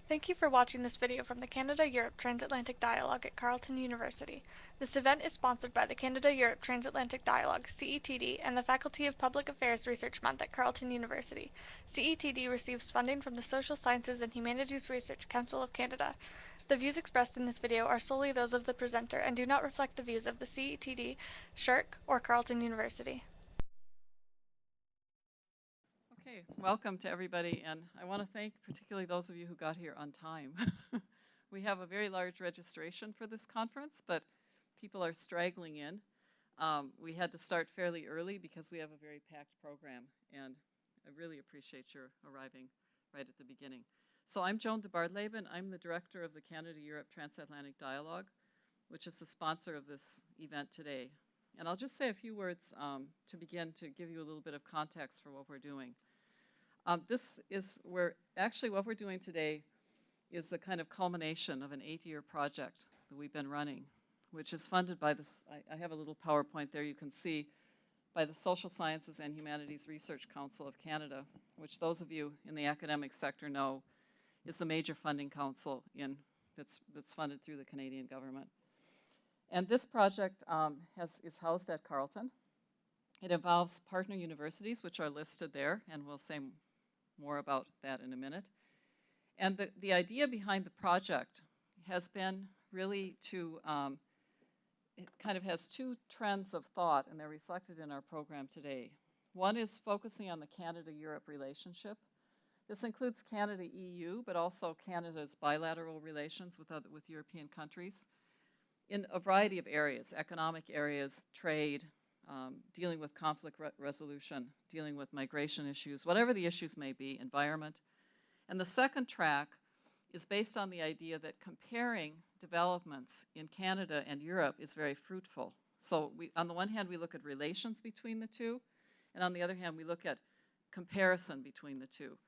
Thank you for watching this video from the Canada-Europe Transatlantic Dialogue at Carleton University. This event is sponsored by the Canada-Europe Transatlantic Dialogue, CETD, and the Faculty of Public Affairs Research Month at Carleton University. CETD receives funding from the Social Sciences and Humanities Research Council of Canada. The views expressed in this video are solely those of the presenter and do not reflect the views of the CETD, SSHRC, or Carleton University. Okay, welcome to everybody, and I want to thank particularly those of you who got here on time. We have a very large registration for this conference, but people are straggling in. We had to start fairly early because we have a very packed program, and I really appreciate your arriving right at the beginning. So I'm Joan DeBardeleben. I'm the director of the Canada-Europe Transatlantic Dialogue, which is the sponsor of this event today. And I'll just say a few words to begin to give you a little bit of context for what we're doing. This is where, actually what we're doing today is the kind of culmination of an 8-year project that we've been running, which is funded by this, I have a little PowerPoint there you can see, by the Social Sciences and Humanities Research Council of Canada, which those of you in the academic sector know is the major funding council that's funded through the Canadian government. And this project is housed at Carleton. It involves partner universities, which are listed there, and we'll say more about that in a minute. And the idea behind the project has been really to, it kind of has two trends of thought, and they're reflected in our program today. One is focusing on the Canada-Europe relationship. This includes Canada-EU, but also Canada's bilateral relations with European countries in a variety of areas, economic areas, trade, dealing with conflict resolution, dealing with migration issues, whatever the issues may be, environment. And the second track is based on the idea that comparing developments in Canada and Europe is very fruitful. So on the one hand, we look at relations between the two, and on the other hand, we look at comparison between the two.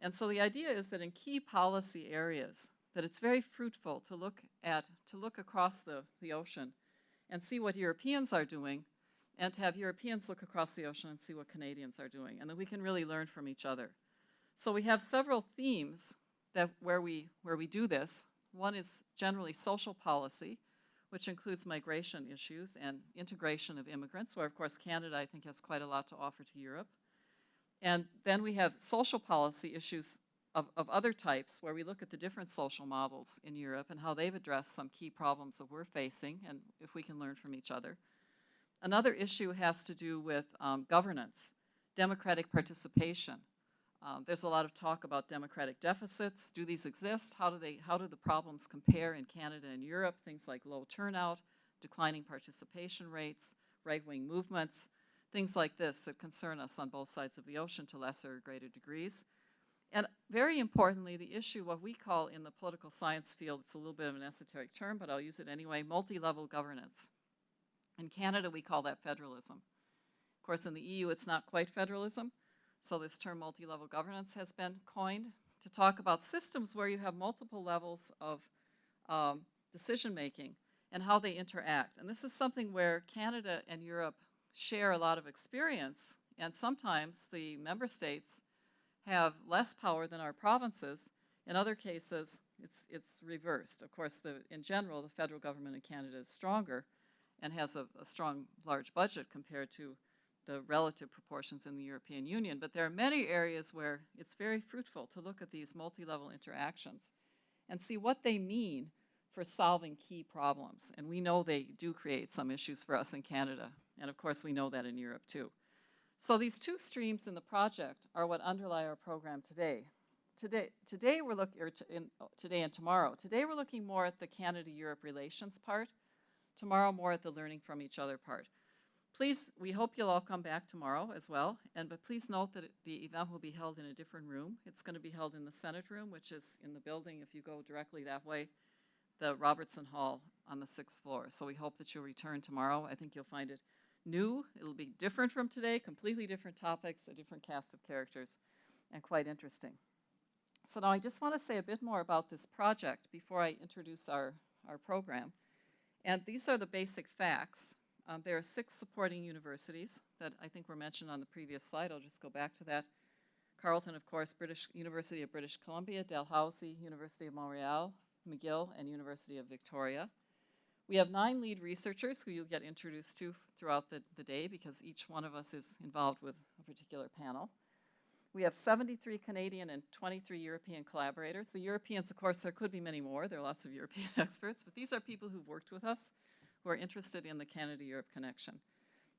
And so the idea is that in key policy areas, that it's very fruitful to look across the ocean and see what Europeans are doing, and to have Europeans look across the ocean and see what Canadians are doing, and that we can really learn from each other. So we have several themes where we do this. One is generally social policy, which includes migration issues and integration of immigrants, where of course Canada, I think, has quite a lot to offer to Europe. And then we have social policy issues of other types, where we look at the different social models in Europe and how they've addressed some key problems that we're facing, and if we can learn from each other. Another issue has to do with governance, democratic participation. There's a lot of talk about democratic deficits. Do these exist? How do the problems compare in Canada and Europe? Things like low turnout, declining participation rates, right-wing movements, things like this that concern us on both sides of the ocean to lesser or greater degrees. And very importantly, the issue, what we call in the political science field, it's a little bit of an esoteric term, but I'll use it anyway, multi-level governance. In Canada, we call that federalism. Of course, in the EU, it's not quite federalism, so this term multi-level governance has been coined to talk about systems where you have multiple levels of decision-making and how they interact. And this is something where Canada and Europe share a lot of experience, and sometimes the member states have less power than our provinces. In other cases, it's reversed. Of course, in general, the federal government in Canada is stronger and has a strong, large budget compared to the relative proportions in the European Union. But there are many areas where it's very fruitful to look at these multi-level interactions and see what they mean for solving key problems. And we know they do create some issues for us in Canada. And of course, we know that in Europe too. So these two streams in the project are what underlie our program today. Today we're looking, today and tomorrow. Today we're looking more at the Canada-Europe relations part. Tomorrow, more at the learning from each other part. Please, we hope you'll all come back tomorrow as well, but please note that the event will be held in a different room. It's going to be held in the Senate room, which is in the building, if you go directly that way, the Robertson Hall on the 6th floor. So we hope that you'll return tomorrow. I think you'll find it new. It'll be different from today, completely different topics, a different cast of characters, and quite interesting. So now I just want to say a bit more about this project before I introduce our program. And these are the basic facts. There are 6 supporting universities that I think were mentioned on the previous slide. I'll just go back to that. Carleton, of course, University of British Columbia, Dalhousie, University of Montreal, McGill, and University of Victoria. We have 9 lead researchers who you'll get introduced to throughout the day because each one of us is involved with a particular panel. We have 73 Canadian and 23 European collaborators. The Europeans, of course, there could be many more. There are lots of European experts, but these are people who've worked with us who are interested in the Canada-Europe connection.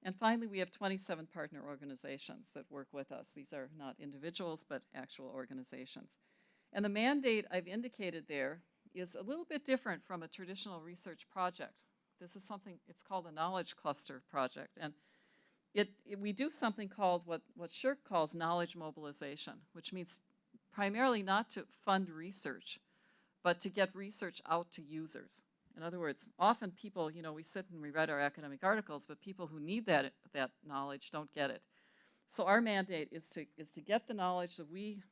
And finally, we have 27 partner organizations that work with us. These are not individuals, but actual organizations. And the mandate I've indicated there is a little bit different from a traditional research project. This is something, it's called a knowledge cluster project. And we do something called what SSHRC calls knowledge mobilization, which means primarily not to fund research, but to get research out to users. In other words, often people, we sit and we write our academic articles, but people who need that knowledge don't get it. So our mandate is to get the knowledge that we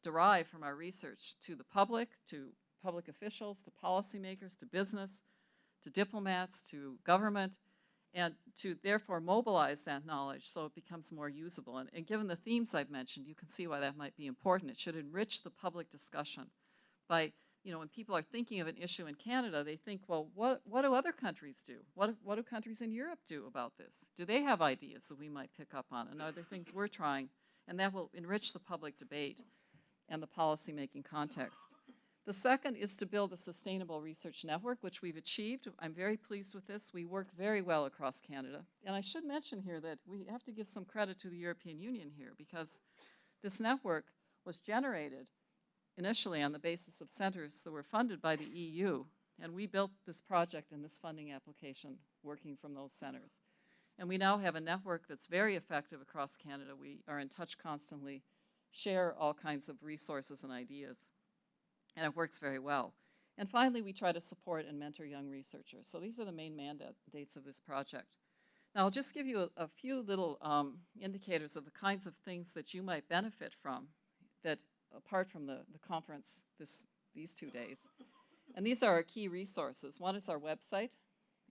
derive from our research to the public, to public officials, to policymakers, to business, to diplomats, to government, and to therefore mobilize that knowledge so it becomes more usable. And given the themes I've mentioned, you can see why that might be important. It should enrich the public discussion by, when people are thinking of an issue in Canada, they think, well, what do other countries do? What do countries in Europe do about this? Do they have ideas that we might pick up on? And are there things we're trying? And that will enrich the public debate and the policymaking context. The second is to build a sustainable research network, which we've achieved. I'm very pleased with this. We work very well across Canada. And I should mention here that we have to give some credit to the European Union here because this network was generated initially on the basis of centers that were funded by the EU. And we built this project and this funding application working from those centers. And we now have a network that's very effective across Canada. We are in touch constantly, share all kinds of resources and ideas. And it works very well. And finally, we try to support and mentor young researchers. So these are the main mandates of this project. Now, I'll just give you a few little indicators of the kinds of things that you might benefit from that, apart from the conference these 2 days. And these are our key resources. One is our website,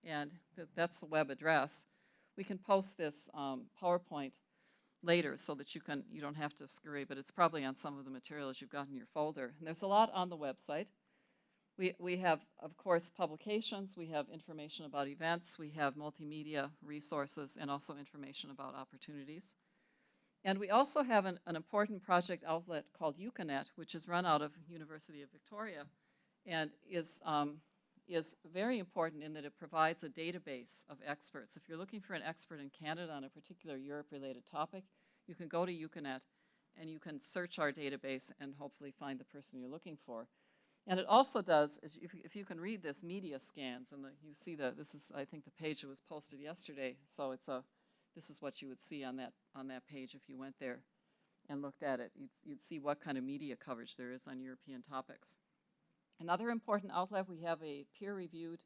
and that's the web address. We can post this PowerPoint later so that you don't have to scurry, but it's probably on some of the materials you've got in your folder. And there's a lot on the website. We have, of course, publications. We have information about events. We have multimedia resources and also information about opportunities. And we also have an important project outlet called EUCAnet, which is run out of University of Victoria and is very important in that it provides a database of experts. If you're looking for an expert in Canada on a particular Europe-related topic, you can go to EUCAnet and you can search our database and hopefully find the person you're looking for. And it also does, if you can read this, media scans, and you see this is, I think, the page that was posted yesterday. So this is what you would see on that page if you went there and looked at it. You'd see what kind of media coverage there is on European topics. Another important outlet, we have a peer-reviewed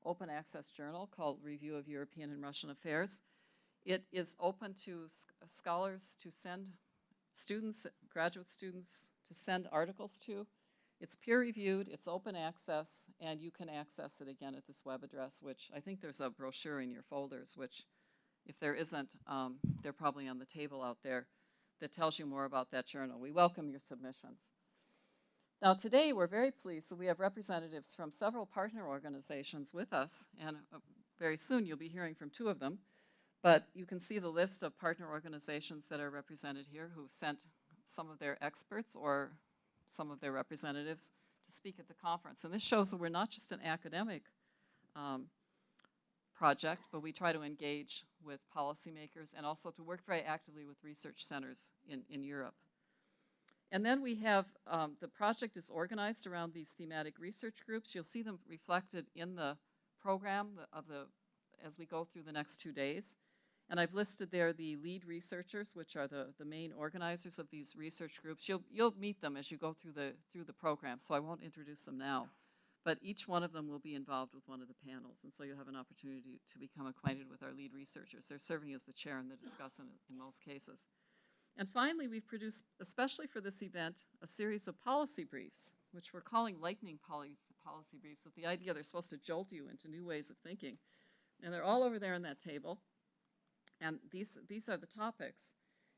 open access journal called Review of European and Russian Affairs. It is open to scholars to send students, graduate students, to send articles to. It's peer-reviewed, it's open access, and you can access it again at this web address, which I think there's a brochure in your folders, which if there isn't, they're probably on the table out there that tells you more about that journal. We welcome your submissions. Now today we're very pleased that we have representatives from several partner organizations with us, and very soon you'll be hearing from 2 of them. But you can see the list of partner organizations that are represented here who've sent some of their experts or some of their representatives to speak at the conference. And this shows that we're not just an academic project, but we try to engage with policymakers and also to work very actively with research centers in Europe. And then we have, the project is organized around these thematic research groups. You'll see them reflected in the program as we go through the next 2 days. And I've listed there the lead researchers, which are the main organizers of these research groups. You'll meet them as you go through the program, so I won't introduce them now. But each one of them will be involved with one of the panels, and so you'll have an opportunity to become acquainted with our lead researchers. They're serving as the chair and the discussant in most cases. And finally, we've produced, especially for this event, a series of policy briefs, which we're calling lightning policy briefs, with the idea they're supposed to jolt you into new ways of thinking. And they're all over there on that table. And these are the topics.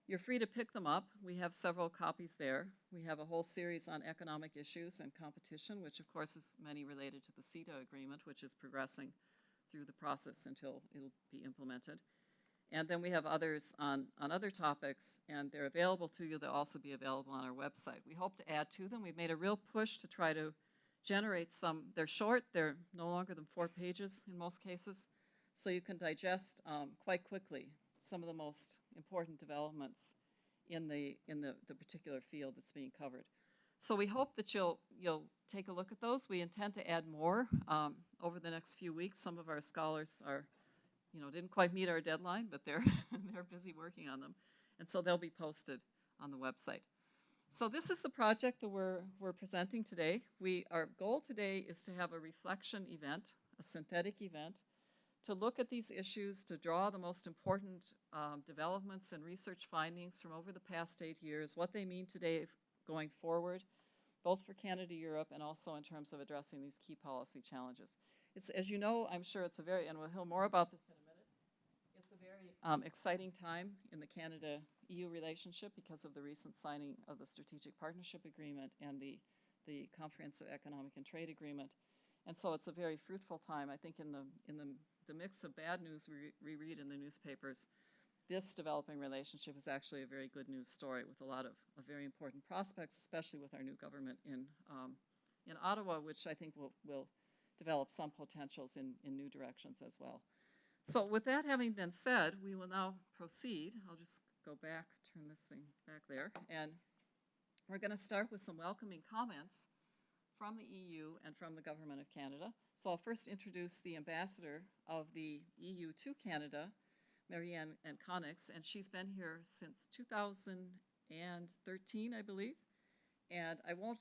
You're free to pick them up. We have several copies there. We have a whole series on economic issues and competition, which of course is many related to the CETA agreement, which is progressing through the process until it'll be implemented. And then we have others on other topics, and they're available to you. They'll also be available on our website. We hope to add to them. We've made a real push to try to generate some. They're short. They're no longer than 4 pages in most cases, so you can digest quite quickly some of the most important developments in the particular field that's being covered. So we hope that you'll take a look at those. We intend to add more over the next few weeks. Some of our scholars are, didn't quite meet our deadline, but they're busy working on them, and so they'll be posted on the website. So this is the project that we're presenting today. Our goal today is to have a reflection event, a synthetic event, to look at these issues, to draw the most important developments and research findings from over the past 8 years, what they mean today going forward, both for Canada-Europe and also in terms of addressing these key policy challenges. It's, as you know, I'm sure it's and we'll hear more about this in a minute, it's a very exciting time in the Canada-EU relationship because of the recent signing of the Strategic Partnership Agreement and the Comprehensive Economic and Trade Agreement. And so it's a very fruitful time. I think in the mix of bad news we read in the newspapers, this developing relationship is actually a very good news story with a lot of very important prospects, especially with our new government in Ottawa, which I think will develop some potentials in new directions as well. So with that having been said, we will now proceed. I'll just go back, turn this thing back there, and we're going to start with some welcoming comments from the EU and from the Government of Canada. So I'll first introduce the ambassador of the EU to Canada, Marianne and Coninsx, and she's been here since 2013, I believe. And I won't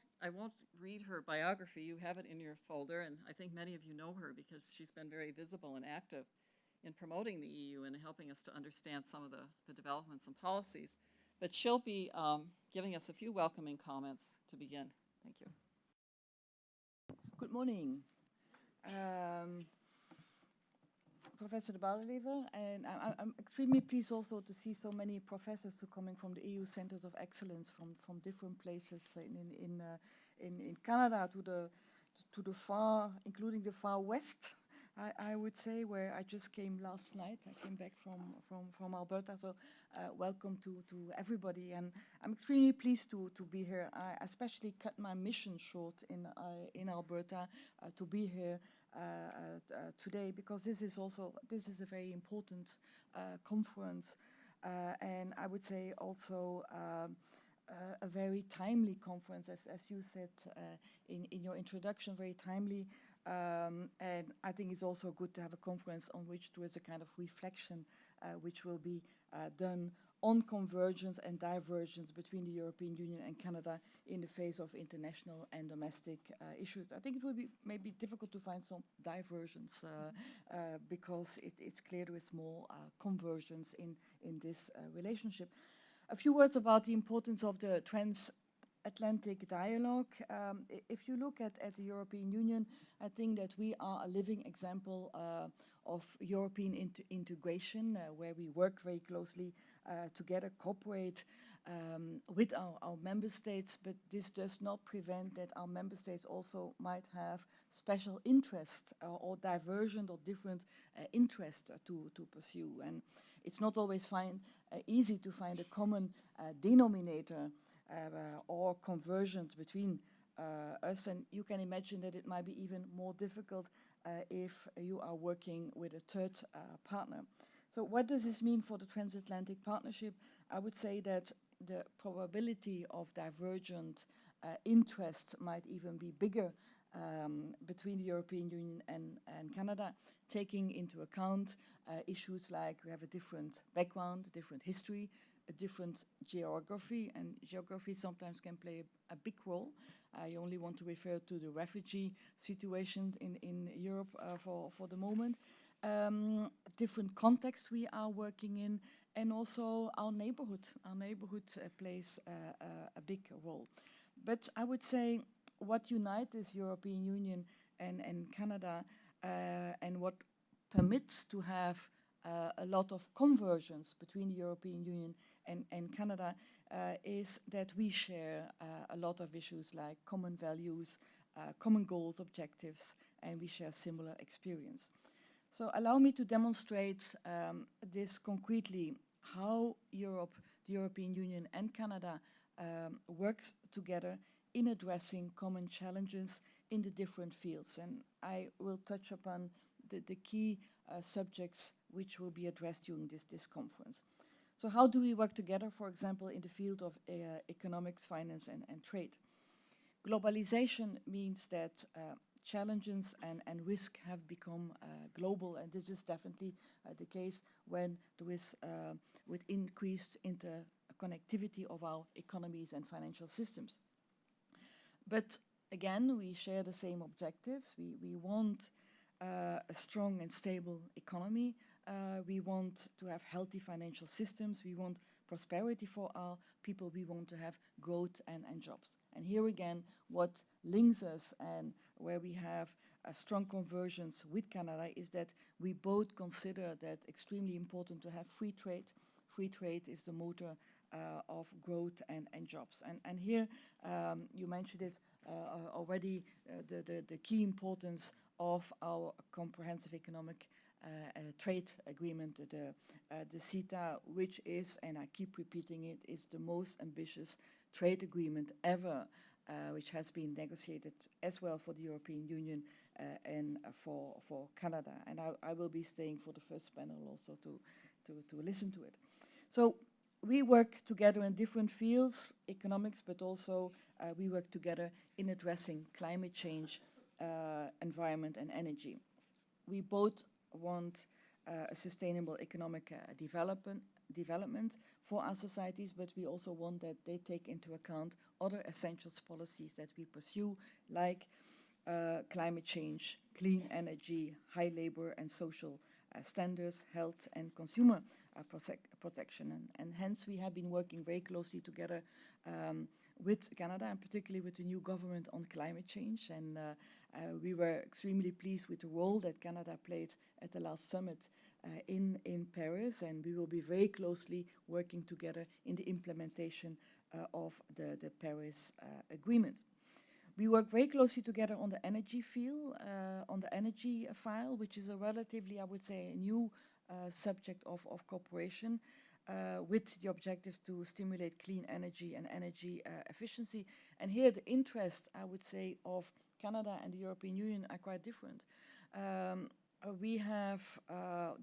read her biography. You have it in your folder, and I think many of you know her because she's been very visible and active in promoting the EU and helping us to understand some of the developments and policies. But she'll be giving us a few welcoming comments to begin. Thank you. Good morning. Professor DeBardeleben, and I'm extremely pleased also to see so many professors who are coming from the EU Centers of Excellence from different places in Canada to the far, including the far west, I would say, where I just came last night. I came back from Alberta, so welcome to everybody, and I'm extremely pleased to be here. I especially cut my mission short in Alberta to be here today because this is a very important conference, and I would say also a very timely conference, as you said in your introduction, very timely. And I think it's also good to have a conference on which there is a kind of reflection which will be done on convergence and divergence between the European Union and Canada in the face of international and domestic issues. I think it will be maybe difficult to find some divergence because it's clear there is more convergence in this relationship. A few words about the importance of the Transatlantic Dialogue. If you look at the European Union, I think that we are a living example of European integration, where we work very closely together, cooperate with our member states, but this does not prevent that our member states also might have special interest or divergent or different interest to pursue. And it's not always easy to find a common denominator or convergence between us, and you can imagine that it might be even more difficult if you are working with a third partner. So what does this mean for the transatlantic partnership? I would say that the probability of divergent interest might even be bigger between the European Union and Canada, taking into account issues like we have a different background, a different history, a different geography, and geography sometimes can play a big role. I only want to refer to the refugee situation in Europe for the moment. Different contexts we are working in, and also our neighborhood. Our neighborhood plays a big role. But I would say what unites this European Union and Canada and what permits to have a lot of convergence between the European Union and Canada is that we share a lot of issues like common values, common goals, objectives, and we share similar experience. So allow me to demonstrate this concretely, how Europe, the European Union and Canada works together in addressing common challenges in the different fields. And I will touch upon the key subjects which will be addressed during this conference. So how do we work together, for example, in the field of economics, finance, and trade? Globalization means that challenges and risk have become global, and this is definitely the case when there is with increased interconnectivity of our economies and financial systems. But again, we share the same objectives. We want a strong and stable economy. We want to have healthy financial systems. We want prosperity for our people. We want to have growth and jobs. And here again, what links us and where we have a strong convergence with Canada is that we both consider that extremely important to have free trade. Free trade is the motor of growth and jobs. And here, you mentioned it already, the key importance of our comprehensive economic trade agreement, the CETA, which is, and I keep repeating it, is the most ambitious trade agreement ever, which has been negotiated as well for the European Union and for Canada. And I will be staying for the first panel also to listen to it. So we work together in different fields, economics, but also we work together in addressing climate change, environment, and energy. We both want a sustainable economic development for our societies, but we also want that they take into account other essentials policies that we pursue, like climate change, clean energy, high labor and social standards, health and consumer protection. And hence we have been working very closely together with Canada, and particularly with the new government on climate change. And we were extremely pleased with the role that Canada played at the last summit in Paris, and we will be very closely working together in the implementation of the Paris Agreement. We work very closely together on the energy field, on the energy file, which is a relatively, I would say, new subject of cooperation, with the objectives to stimulate clean energy and energy efficiency. And here the interest, I would say, of Canada and the European Union are quite different. They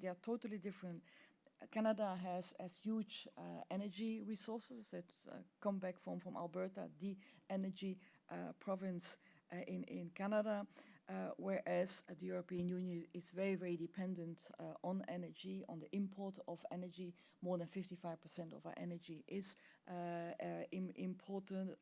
are totally different. Canada has huge energy resources that come back from Alberta, the energy province in Canada, whereas the European Union is very, very dependent on energy, on the import of energy. More than 55% of our energy is imported.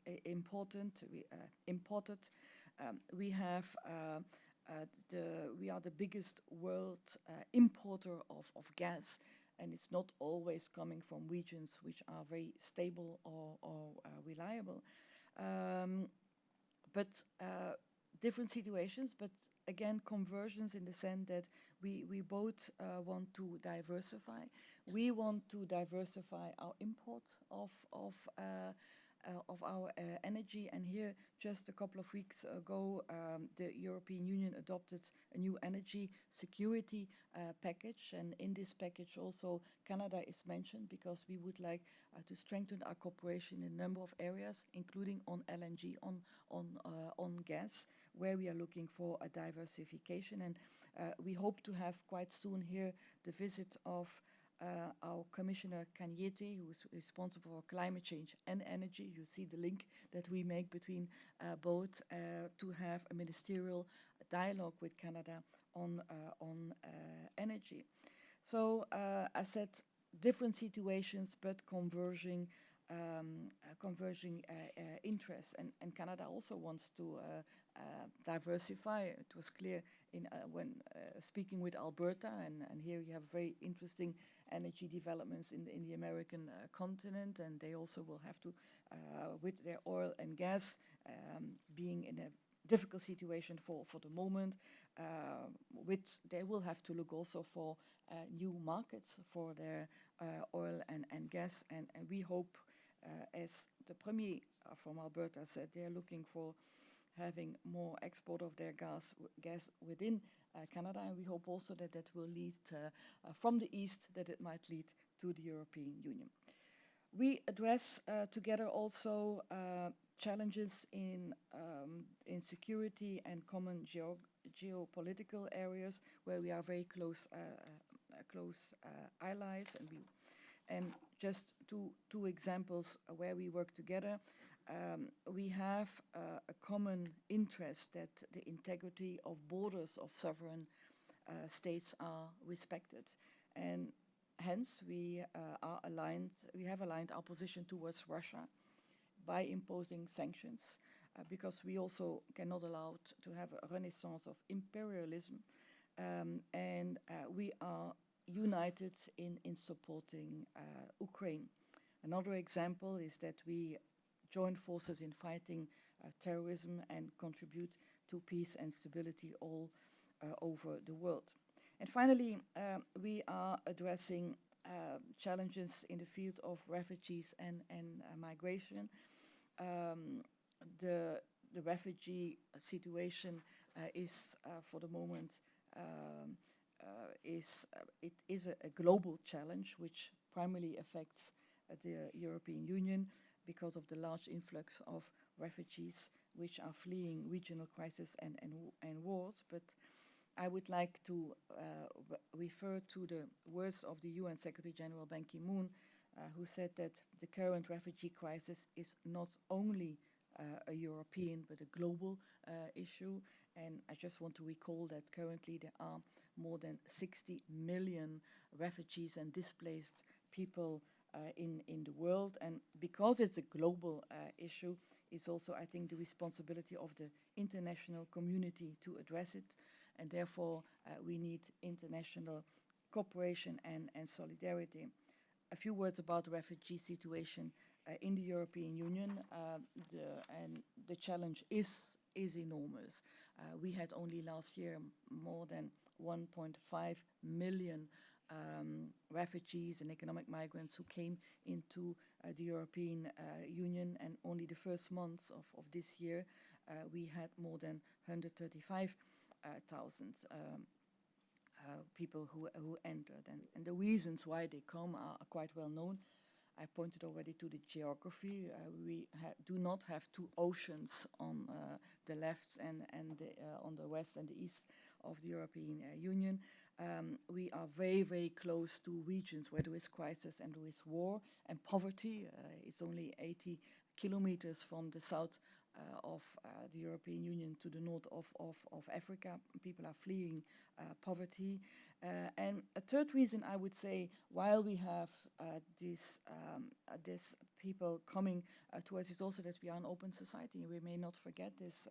We are the biggest world importer of gas, and it's not always coming from regions which are very stable or reliable. But different situations, but again, conversions in the sense that we both want to diversify. We want to diversify our import of our energy, and here just a couple of weeks ago the European Union adopted a new energy security package, and in this package also Canada is mentioned because we would like to strengthen our cooperation in a number of areas, including on LNG, on gas, where we are looking for a diversification. And we hope to have quite soon here the visit of our Commissioner Cañete, who is responsible for climate change and energy. You see the link that we make between both, to have a ministerial dialogue with Canada on energy. So I said different situations, but converging interests, and Canada also wants to diversify. It was clear when speaking with Alberta, and here you have very interesting energy developments in the American continent, and they also will have to, with their oil and gas being in a difficult situation for the moment, they will have to look also for new markets for their oil and gas. And we hope, as the Premier from Alberta said, they're looking for having more export of their gas within Canada, and we hope also that that will lead from the east, that it might lead to the European Union. We address together also challenges in security and common geopolitical areas where we are very close allies, and just two examples where we work together. We have a common interest that the integrity of borders of sovereign states are respected, and hence we have aligned our position towards Russia by imposing sanctions, because we also cannot allow to have a renaissance of imperialism, and we are united in supporting Ukraine. Another example is that we join forces in fighting terrorism and contribute to peace and stability all over the world. And finally, we are addressing challenges in the field of refugees and migration. The refugee situation is, for the moment, it is a global challenge which primarily affects the European Union because of the large influx of refugees which are fleeing regional crises and wars. But I would like to refer to the words of the UN Secretary General Ban Ki-moon, who said that the current refugee crisis is not only a European but a global issue. And I just want to recall that currently there are more than 60 million refugees and displaced people in the world. And because it's a global issue, it's also, I think, the responsibility of the international community to address it. And therefore, we need international cooperation and solidarity. A few words about the refugee situation in the European Union. The challenge is enormous. We had only last year more than 1.5 million refugees and economic migrants who came into the European Union, and only the first months of this year we had more than 135,000 people who entered, and the reasons why they come are quite well known. I pointed already to the geography. We do not have two oceans on the left and on the west and the east of the European Union. We are very, very close to regions where there is crisis and there is war and poverty. It's only 80 kilometers from the south of the European Union to the north of Africa. People are fleeing poverty. And a third reason, I would say, while we have these people coming to us, is also that we are an open society. We may not forget this.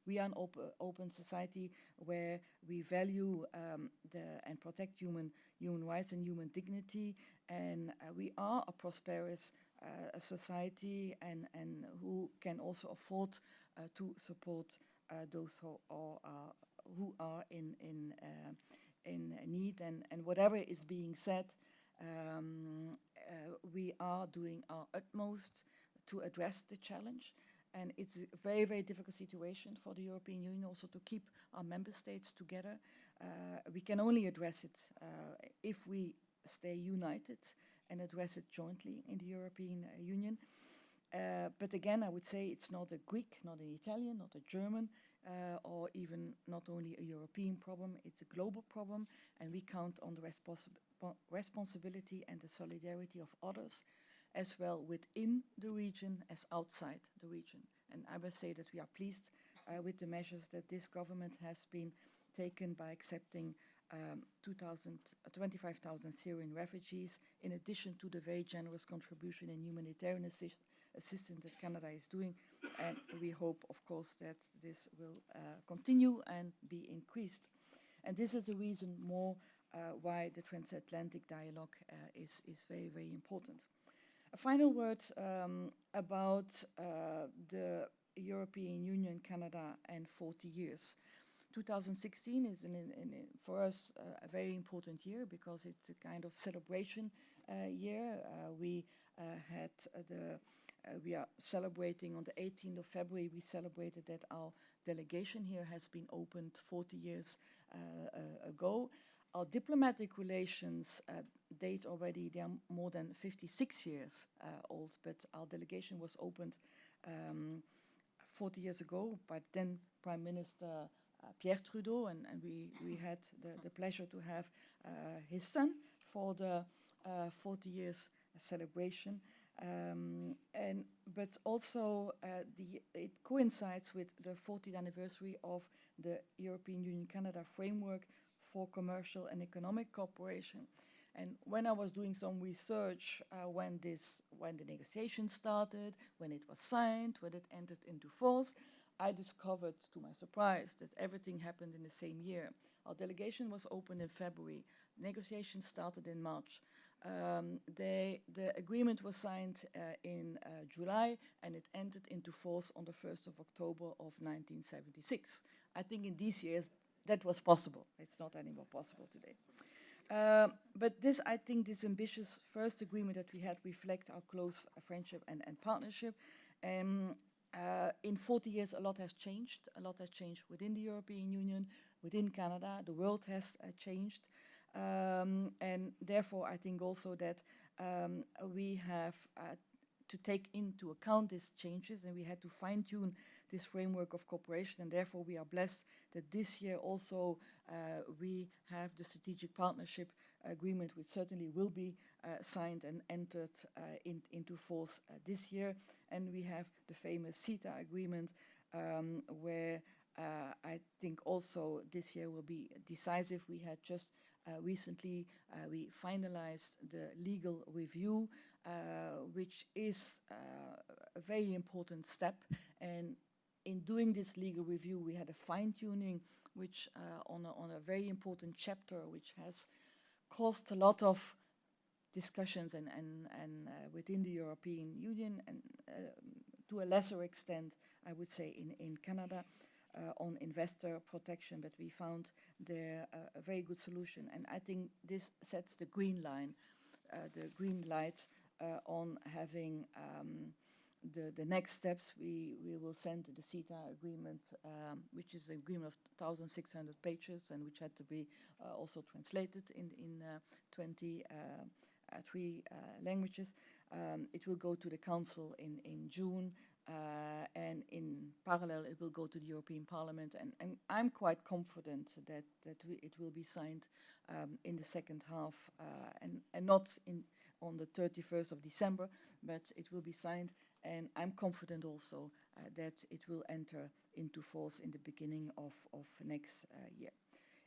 We are an open society where we value and protect human rights and human dignity, and we are a prosperous a society and who can also afford to support those who are in need, and whatever is being said, we are doing our utmost to address the challenge. And it's a very, very difficult situation for the European Union also to keep our member states together. We can only address it if we stay united and address it jointly in the European Union. But again, I would say it's not a Greek, not an Italian, not a German, or even not only a European problem, it's a global problem, and we count on the responsibility and the solidarity of others, as well within the region as outside the region. And I must say that we are pleased with the measures that this government has been taken by accepting 25,000 Syrian refugees, in addition to the very generous contribution in humanitarian assistance that Canada is doing. And we hope, of course, that this will continue and be increased. And this is the reason more why the transatlantic dialogue is very, very important. A final word about the European Union, Canada, and 40 years. 2016 is, for us, a very important year because it's a kind of celebration year. We are celebrating on the 18th of February. We celebrated that our delegation here has been opened 40 years ago. Our diplomatic relations date already, they are more than 56 years old, but our delegation was opened 40 years ago by then Prime Minister Pierre Trudeau, and we had the pleasure to have his son for the 40 years celebration. But also it coincides with the 40th anniversary of the European Union-Canada framework for commercial and economic cooperation. And when I was doing some research, when the negotiations started, when it was signed, when it entered into force, I discovered, to my surprise, that everything happened in the same year. Our delegation was opened in February. Negotiations started in March. The agreement was signed in July, and it entered into force on the 1st of October of 1976. I think in these years that was possible. It's not anymore possible today. But this, I think, this ambitious first agreement that we had reflect our close friendship and partnership. In 40 years, a lot has changed. A lot has changed within the European Union, within Canada. The world has changed. And therefore, I think also that we have to take into account these changes, and we had to fine-tune this framework of cooperation, and therefore we are blessed that this year also we have the strategic partnership agreement, which certainly will be signed and entered into force this year. And we have the famous CETA agreement, where I think also this year will be decisive. We had just recently, we finalized the legal review, which is a very important step. And in doing this legal review, we had a fine-tuning, which on a very important chapter, which has caused a lot of discussions and within the European Union, and to a lesser extent, I would say, in Canada, on investor protection. But we found there a very good solution, and I think this sets the green line, the green light on having the next steps. We will send the CETA agreement, which is an agreement of 1,600 pages and which had to be also translated in 23 languages. It will go to the Council in June, and in parallel it will go to the European Parliament. And I'm quite confident that it will be signed in the second half, and not on the 31st of December, but it will be signed. And I'm confident also that it will enter into force in the beginning of next year.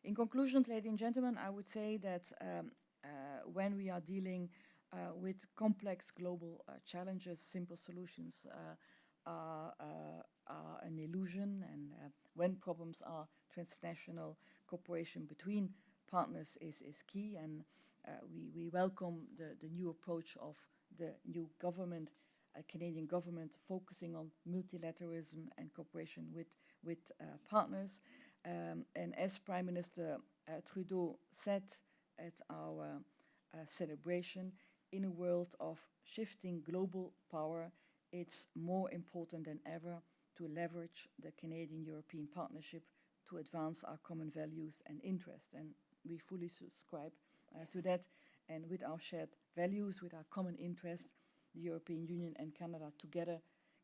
In conclusion, ladies and gentlemen, I would say that when we are dealing with complex global challenges, simple solutions are an illusion. And when problems are transnational, cooperation between partners is key. And we welcome the new approach of the new government, Canadian government, focusing on multilateralism and cooperation with partners. And as Prime Minister Trudeau said at our celebration, in a world of shifting global power, it's more important than ever to leverage the Canadian-European partnership to advance our common values and interests. And we fully subscribe to that. And with our shared values, with our common interests, the European Union and Canada together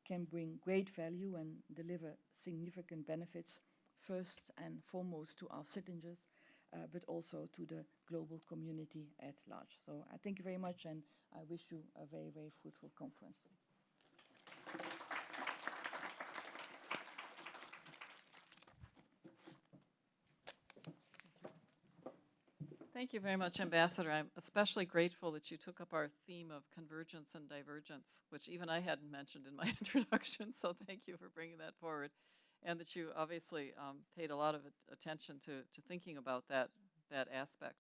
can bring great value and deliver significant benefits, first and foremost to our citizens, but also to the global community at large. So I thank you very much, and I wish you a very, very fruitful conference. Thank you very much, Ambassador. I'm especially grateful that you took up our theme of convergence and divergence, which even I hadn't mentioned in my introduction, so thank you for bringing that forward, and that you obviously paid a lot of attention to thinking about that aspect.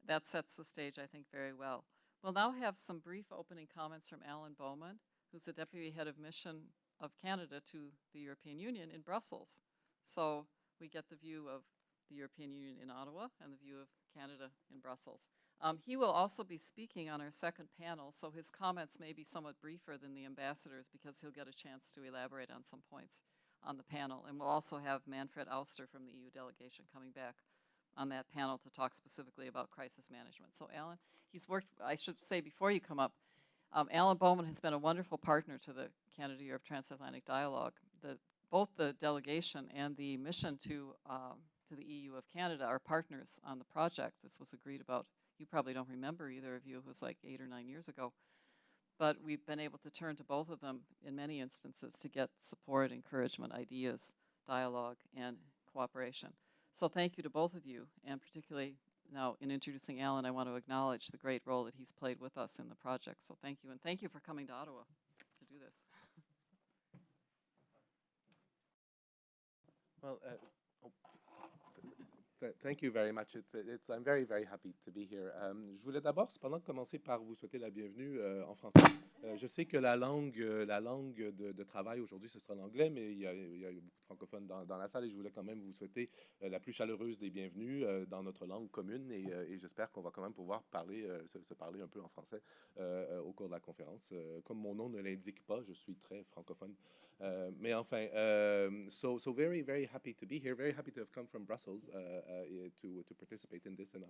That sets the stage, I think, very well. We'll now have some brief opening comments from Alan Bowman, who's the Deputy Head of Mission of Canada to the European Union in Brussels. So we get the view of the European Union in Ottawa and the view of Canada in Brussels. He will also be speaking on our second panel, so his comments may be somewhat briefer than the ambassadors because he'll get a chance to elaborate on some points on the panel. And we'll also have Manfred Auster from the EU delegation coming back on that panel to talk specifically about crisis management. So Alan, he's worked, I should say before you come up, Alan Bowman has been a wonderful partner to the Canada-Europe Transatlantic Dialogue. Both the delegation and the mission to the EU of Canada are partners on the project. This was agreed about, you probably don't remember either of you, it was like 8 or 9 years ago. But we've been able to turn to both of them in many instances to get support, encouragement, ideas, dialogue, and cooperation. So thank you to both of you, and particularly now in introducing Alan, I want to acknowledge the great role that he's played with us in the project. So thank you, and thank you for coming to Ottawa to do this. Well, thank you very much. I'm very, very happy to be here. Je voulais d'abord, cependant, commencer par vous souhaiter la bienvenue en français. Je sais que la langue de travail aujourd'hui, ce sera l'anglais, mais il y a beaucoup de francophones dans la salle et je voulais quand même vous souhaiter la plus chaleureuse des bienvenues dans notre langue commune et j'espère qu'on va quand même pouvoir se parler un peu en français au cours de la conférence. Comme mon nom ne l'indique pas, je suis très francophone. Mais enfin, so very, very happy to be here. Very happy to have come from Brussels to participate in this, and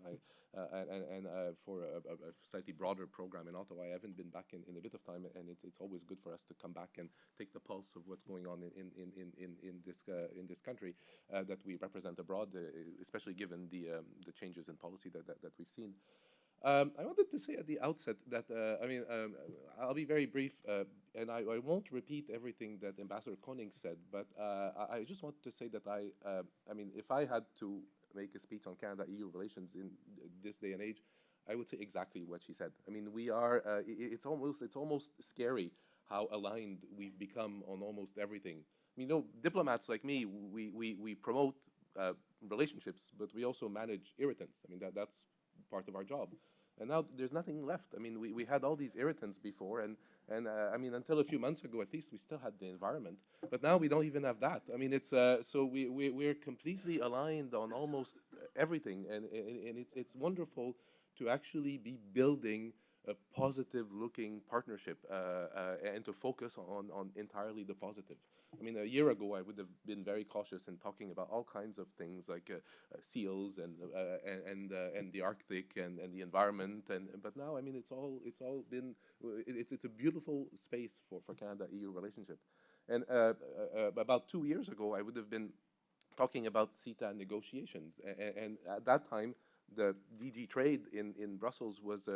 for a slightly broader program in Ottawa. I haven't been back in a bit of time, and it's always good for us to come back and take the pulse of what's going on in this country that we represent abroad, especially given the changes in policy that we've seen. I wanted to say at the outset that, I'll be very brief, and I won't repeat everything that Ambassador Coninsx said, but I just want to say that if I had to make a speech on Canada-EU relations in this day and age, I would say exactly what she said. I mean, we are, it's almost scary how aligned we've become on almost everything. I mean, diplomats like me, we promote relationships, but we also manage irritants. I mean, that's part of our job. And now there's nothing left. I mean, we had all these irritants before, and until a few months ago, at least, we still had the environment. But now we don't even have that. I mean, it's so we're completely aligned on almost everything, and it's wonderful to actually be building a positive-looking partnership and to focus on entirely the positive. I mean, a year ago, I would have been very cautious in talking about all kinds of things like seals and the Arctic and the environment. But now, I mean, it's a beautiful space for Canada-EU relationship. And about 2 years ago, I would have been talking about CETA negotiations, and at that time, the DG Trade in Brussels was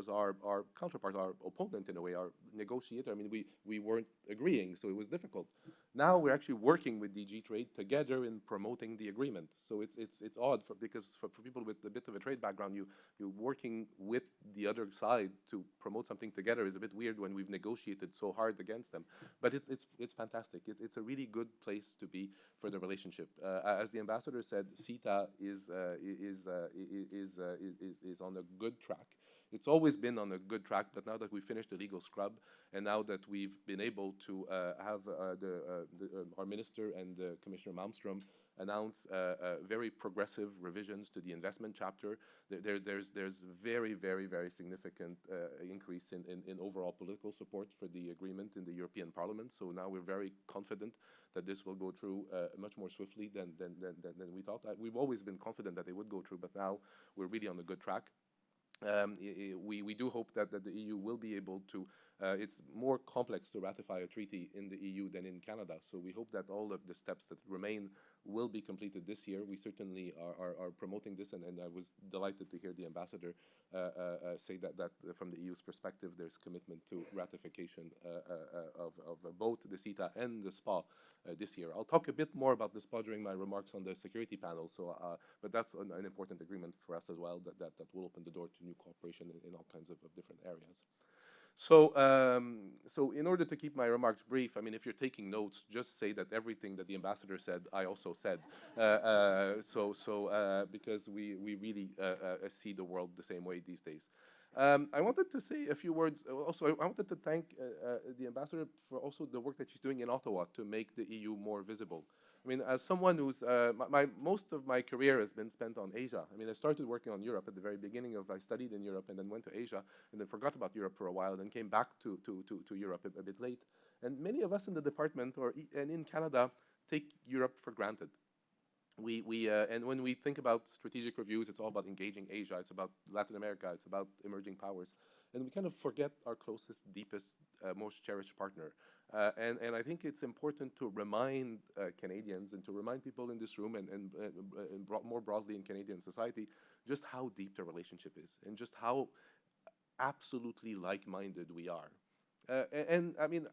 our counterpart, our opponent in a way, our negotiator. I mean, we weren't agreeing, so it was difficult. Now we're actually working with DG Trade together in promoting the agreement. So it's odd because for people with a bit of a trade background, you're working with the other side to promote something together is a bit weird when we've negotiated so hard against them. But it's fantastic. It's a really good place to be for the relationship. As the ambassador said, CETA is on a good track. It's always been on a good track, but now that we finished the legal scrub, and now that we've been able to have our minister and Commissioner Malmström announce very progressive revisions to the investment chapter, there's very, very, very significant increase in overall political support for the agreement in the European Parliament. So now we're very confident that this will go through much more swiftly than we thought. We've always been confident that they would go through, but now we're really on a good track. We do hope that the EU will be able to, it's more complex to ratify a treaty in the EU than in Canada, so we hope that all of the steps that remain will be completed this year. We certainly are promoting this, and I was delighted to hear the ambassador say that from the EU's perspective, there's commitment to ratification of both the CETA and the SPA this year. I'll talk a bit more about the SPA during my remarks on the security panel, but that's an important agreement for us as well, that will open the door to new cooperation in all kinds of different areas. So in order to keep my remarks brief, I mean, if you're taking notes, just say that everything that the ambassador said, I also said. Because we really see the world the same way these days. I wanted to say a few words. Also, I wanted to thank the ambassador for also the work that she's doing in Ottawa to make the EU more visible. I mean, as someone who's, most of my career has been spent on Asia. I mean, I started working on Europe at the very beginning I studied in Europe and then went to Asia and then forgot about Europe for a while and then came back to Europe a bit late. And many of us in the department and in Canada take Europe for granted. And when we think about strategic reviews, it's all about engaging Asia, it's about Latin America, it's about emerging powers. And we kind of forget our closest, deepest, most cherished partner. And I think it's important to remind Canadians and to remind people in this room and more broadly in Canadian society just how deep the relationship is and just how absolutely like-minded we are. And I mean,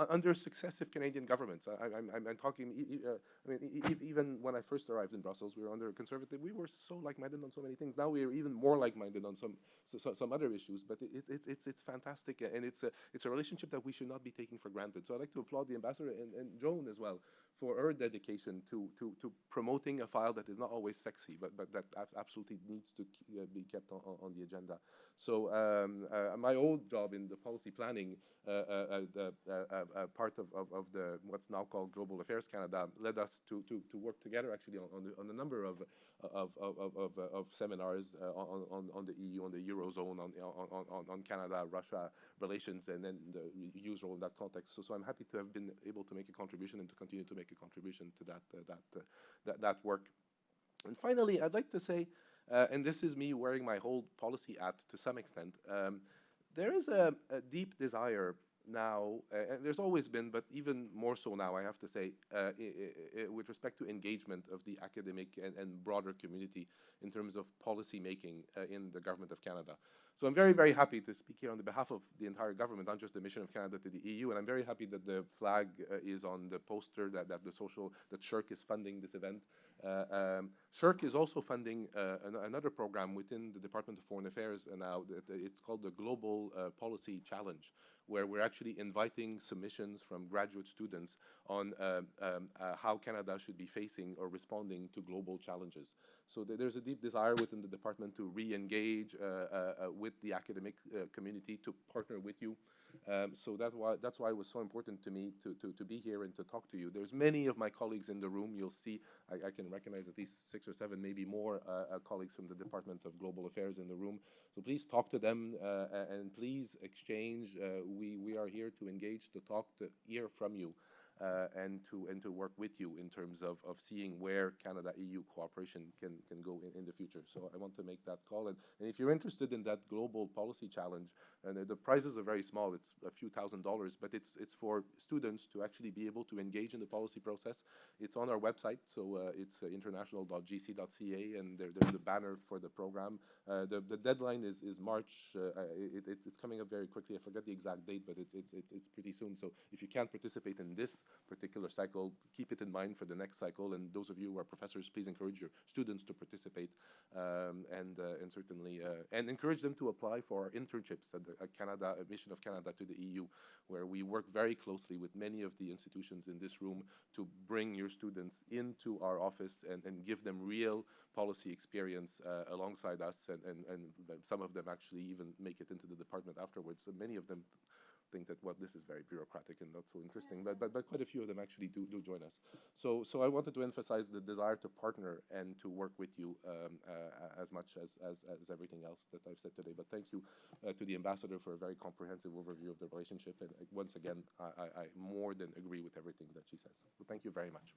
under successive Canadian governments, I'm talking, I mean, even when I first arrived in Brussels, we were under a Conservative, we were so like-minded on so many things. Now we are even more like-minded on some other issues, but it's fantastic, and it's a relationship that we should not be taking for granted. So I'd like to applaud the ambassador and Joan as well for her dedication to promoting a file that is not always sexy, but that absolutely needs to be kept on the agenda. So my old job in the policy planning part of the what's now called Global Affairs Canada led us to work together actually on a number of seminars on the EU, on the Eurozone, on Canada-Russia relations, and then the EU's role in that context. So I'm happy to have been able to make a contribution and to continue to make a contribution to that work. And finally, I'd like to say, and this is me wearing my whole policy hat to some extent, there is a deep desire now, and there's always been, but even more so now, I have to say, with respect to engagement of the academic and broader community in terms of policy making in the government of Canada. So I'm very, very happy to speak here on the behalf of the entire government, not just the mission of Canada to the EU, and I'm very happy that the flag is on the poster, that SSHRC is funding this event. SSHRC is also funding another program within the Department of Foreign Affairs now. It's called the Global Policy Challenge, where we're actually inviting submissions from graduate students on how Canada should be facing or responding to global challenges. So there's a deep desire within the department to re-engage with the academic community, to partner with you. So that's why it was so important to me to be here and to talk to you. There's many of my colleagues in the room. You'll see, I can recognize at least 6 or 7, maybe more colleagues from the Department of Global Affairs in the room. So please talk to them and please exchange. We are here to engage, to talk, to hear from you. And to work with you in terms of seeing where Canada-EU cooperation can go in the future. So I want to make that call. And if you're interested in that global policy challenge, and the prizes are very small, it's a few $1,000s, but it's for students to actually be able to engage in the policy process. It's on our website, so it's international.gc.ca, and there's a banner for the program. The deadline is March. It's coming up very quickly. I forget the exact date, but it's pretty soon. So if you can't participate in this particular cycle, keep it in mind for the next cycle. And those of you who are professors, please encourage your students to participate, and certainly and encourage them to apply for internships at the mission of Canada to the EU, where we work very closely with many of the institutions in this room to bring your students into our office and give them real policy experience alongside us, and some of them actually even make it into the department afterwards. So many of them think that, well, this is very bureaucratic and not so interesting, but quite a few of them actually do join us. So I wanted to emphasize the desire to partner and to work with you as much as everything else that I've said today. But thank you to the ambassador for a very comprehensive overview of the relationship. And once again, I more than agree with everything that she says. So thank you very much.